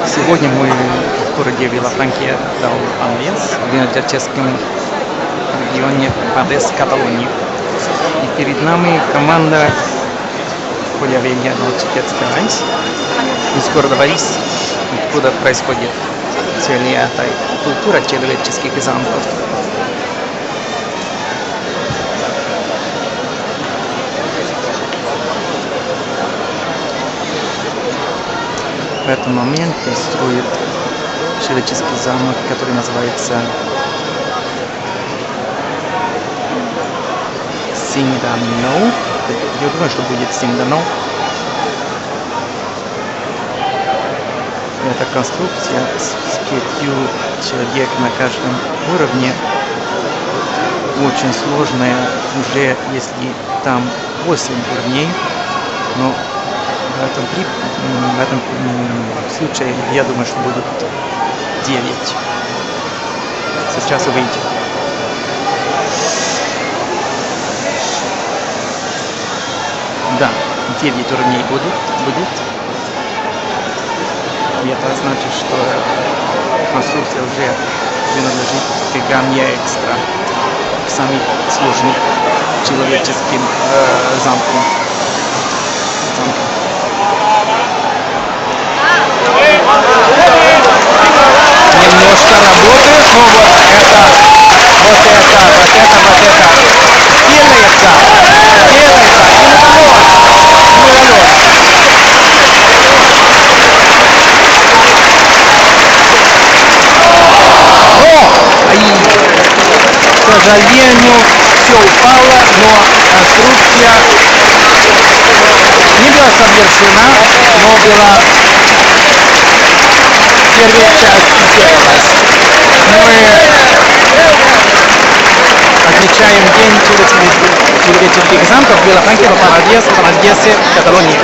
Сегодня мы в городе Вилафранке дал Анвес, в винодельческом регионе Бадес, Каталонии. И перед нами команда Полявения Ночетецкая Райс из города Варис, откуда происходит целая эта культура человеческих замков. В этот момент строит человеческий замок, который называется Синдано. Я думаю, что будет Синдано. Это конструкция с 5 человек на каждом уровне. Очень сложная, уже если там 8 уровней, но в этом случае я думаю, что будет 9. Сейчас увидите. Да, 9 уровней будет. И это значит, что конструкция уже принадлежит к гамме экстра, к самым сложным человеческим замкам. Немножко работает, но вот это делается и удалось. К сожалению, все упало, но конструкция не была совершена, но была первая часть сделалась. Мы отмечаем День человеческих замков в Вилафранке, в Бадесе, Каталонии.